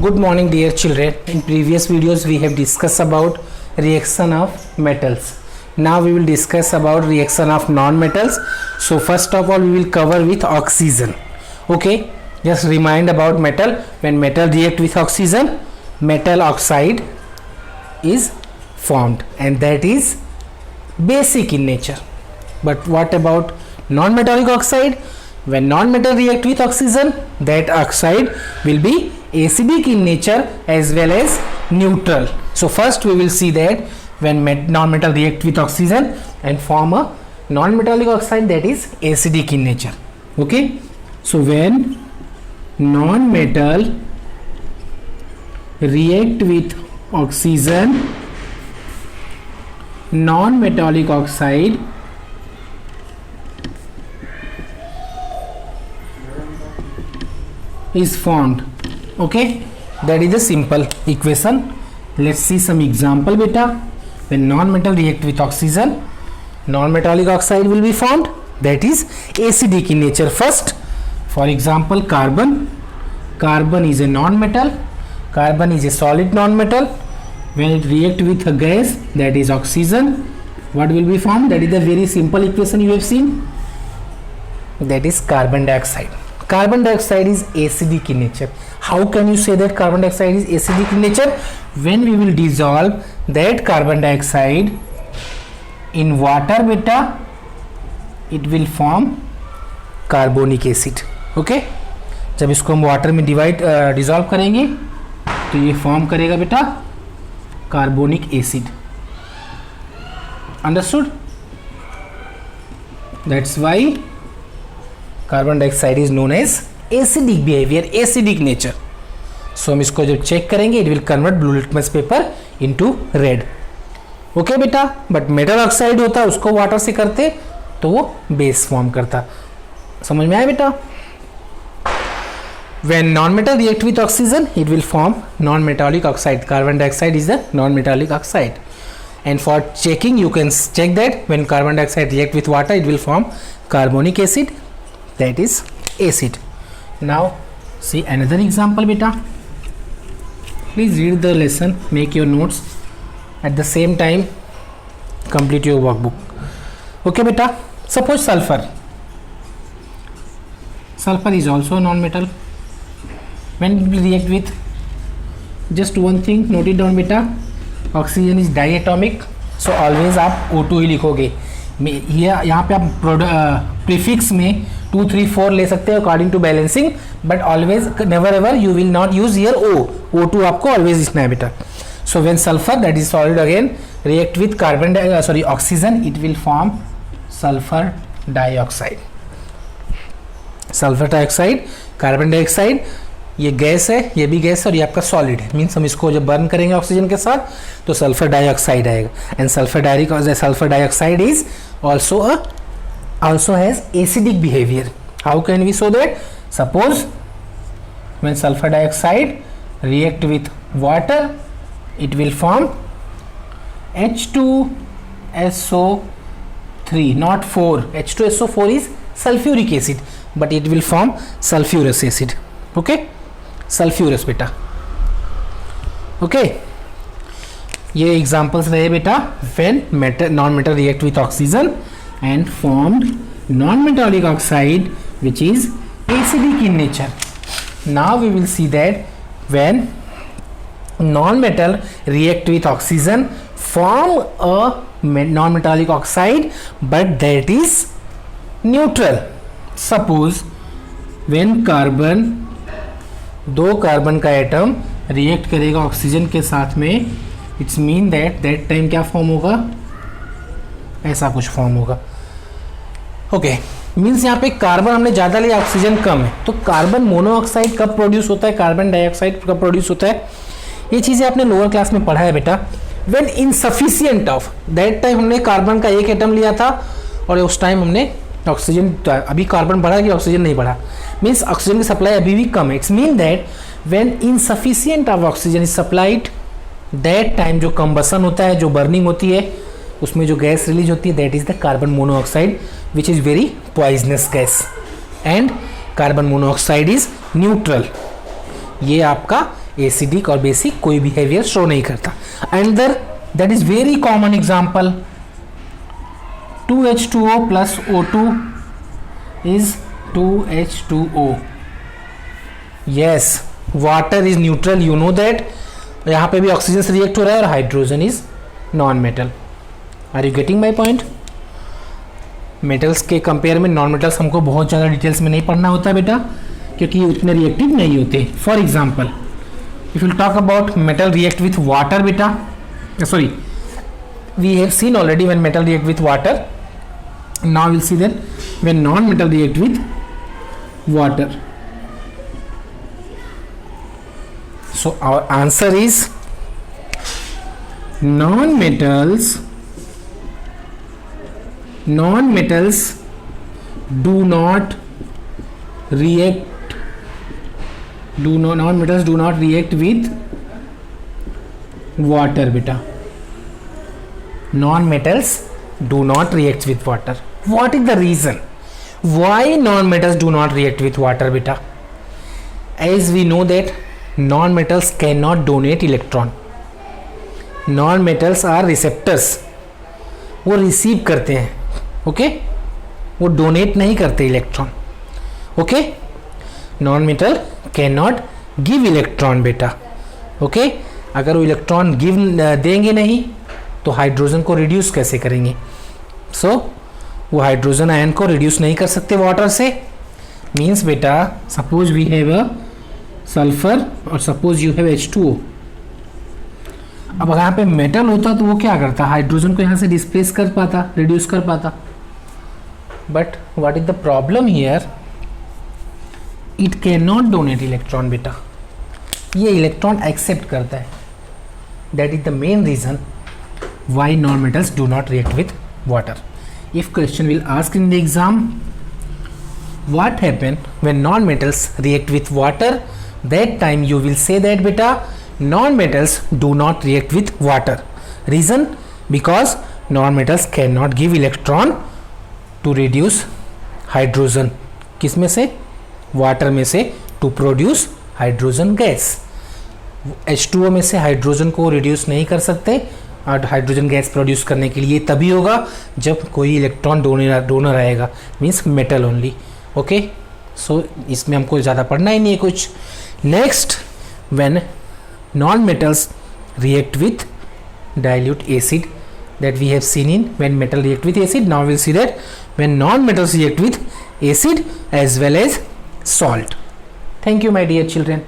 Good morning dear children. In previous videos we have discussed about reaction of metals. Now we will discuss about reaction of non-metals. So first of all we will cover with oxygen. Okay, just remind about metal. When metal react with oxygen, metal oxide is formed and that is basic in nature. But what about non-metallic oxide? When non-metal react with oxygen, that oxide will be acidic in nature as well as neutral. So first we will see that when non-metal react with oxygen and form a non-metallic oxide, that is acidic in nature. Okay, so when non-metal react with oxygen, non-metallic oxide is formed. Okay, that is a simple equation. Let's see some example beta. When non-metal react with oxygen, non-metallic oxide will be formed, that is acidic in nature. First, for example, carbon is a non-metal, carbon is a solid non-metal. When it react with a gas, that is oxygen, what will be formed? That is the very simple equation you have seen, that is carbon dioxide. Carbon dioxide is acidic in nature. How can you say that carbon dioxide is acidic in nature? When we will dissolve that carbon dioxide in water beta, it will form carbonic acid. Okay, जब इसको हम water में dissolve करेंगे तो ये form करेगा बेटा carbonic acid. Understood? That's why carbon dioxide is known as acidic behaviour, acidic nature. So हम इसको जब चेक करेंगे, it will convert blue litmus paper into red. Okay बेटा, बट मेटल ऑक्साइड होता है उसको वाटर से करते तो वो बेस फॉर्म करता. समझ में आया बेटा? When non-metal react with oxygen, it will form non-metallic oxide. Carbon dioxide is the non-metallic oxide. And for checking, you can check that when carbon dioxide react with water, it will form carbonic acid, that is acid. Now see another example beta. Please read the lesson, make your notes, at the same time complete your workbook. Okay beta, suppose sulfur is also a non-metal. When it will react with, just one thing note it down beta, oxygen is diatomic, so always आप O2 ही लिखोगे. यहाँ पे आप prefix में 2, 3, 4 ले सकते हैं according to balancing, but always never ever you will not use here O2 आपको ऑलवेज लिखना है बेटा. So when sulphur that is solid again react with oxygen, it will form sulphur dioxide. Sulphur dioxide, carbon dioxide, ये gas है, ये भी gas है और ये आपका सॉलिड है. मीन्स हम इसको जब बर्न करेंगे ऑक्सीजन के साथ तो सल्फर डाइऑक्साइड आएगा. And sulphur dioxide is also has acidic behavior. How can we show that? Suppose when sulfur dioxide react with water, it will form H2SO3, not 4. H2SO4 is sulfuric acid, but it will form sulfurous acid. Okay, sulfurous beta. Okay, ये examples रहे बेटा. When non-metal react with oxygen and formed non-metallic oxide which is acidic in nature. Now we will see that when non-metal react with oxygen, form a non-metallic oxide but that is neutral. Suppose when दो carbon का atom react करेगा oxygen के साथ में, it's mean that time क्या form होगा, ऐसा कुछ फॉर्म होगा. ओके, मीन्स यहाँ पे कार्बन हमने ज़्यादा लिया, ऑक्सीजन कम है, तो कार्बन मोनोऑक्साइड कब प्रोड्यूस होता है, कार्बन डाइऑक्साइड कब प्रोड्यूस होता है, ये चीज़ें आपने लोअर क्लास में पढ़ा है बेटा. When insufficient of that time हमने कार्बन का एक एटम लिया था और उस टाइम हमने ऑक्सीजन, अभी कार्बन बढ़ा कि ऑक्सीजन नहीं बढ़ा, मीन्स ऑक्सीजन की सप्लाई अभी भी कम है. It's mean that when insufficient of oxygen is supplied, that time जो कंबसन होता है, जो बर्निंग होती है, उसमें जो गैस रिलीज होती है that is the carbon monoxide which is very poisonous gas. And carbon monoxide is neutral. ये आपका एसिडिक और बेसिक कोई बिहेवियर शो नहीं करता. Another that is very common example, 2H2O plus O2 is 2H2O. Yes, water is neutral, you know that. यहाँ पे भी oxygen से रिएक्ट हो रहा है और hydrogen is non metal. Are you getting my point? Metals के कंपेयर में नॉन मेटल्स हमको बहुत ज़्यादा डिटेल्स में नहीं पढ़ना होता बेटा, क्योंकि ये उतने रिएक्टिव नहीं होते. For example, if you talk about metal react with water बेटा, sorry, we have seen already when metal react with water. Now will see that when non metal react with water. So our answer is non-metals do not react with water beta. Non-metals do not react with water. What is the reason why non-metals do not react with water beta? As we know that non-metals cannot donate electron. Non-metals are receptors. वो receive करते हैं, okay, वो donate नहीं करते electron. Okay, non metal can not give electron बेटा. Okay, अगर वो electron give देंगे नहीं तो हाइड्रोजन को रिड्यूस कैसे करेंगे? सो वो हाइड्रोजन आयन को रिड्यूस नहीं कर सकते वाटर से. मीन्स बेटा, suppose we have a sulphur और सपोज यू हैव H2O. अब अगर यहाँ पे मेटल होता तो वो क्या करता? हाइड्रोजन को यहाँ से डिस्प्लेस कर पाता, रिड्यूस कर पाता. But what is the problem here? It can not donate electron बेटा. ये इलेक्ट्रॉन एक्सेप्ट करता है. That is the main reason why non metals do not react with water. If question will ask in the exam, what happen when non-metals react with water, that time you will say that beta non-metals do not react with water. Reason? Because non-metals cannot give electron to reduce hydrogen. किस में से? Water में से, to produce hydrogen gas. H2O में से hydrogen को reduce नहीं कर सकते और हाइड्रोजन गैस प्रोड्यूस करने के लिए तभी होगा जब कोई इलेक्ट्रॉन डोनर आएगा, मीन्स मेटल ओनली. ओके, सो इसमें हमको ज़्यादा पढ़ना ही नहीं है कुछ. Next, when non metals react with dilute acid, that we have seen in when metal react with acid. Now we'll see that when non-metals react with acid as well as salt. Thank you my dear children.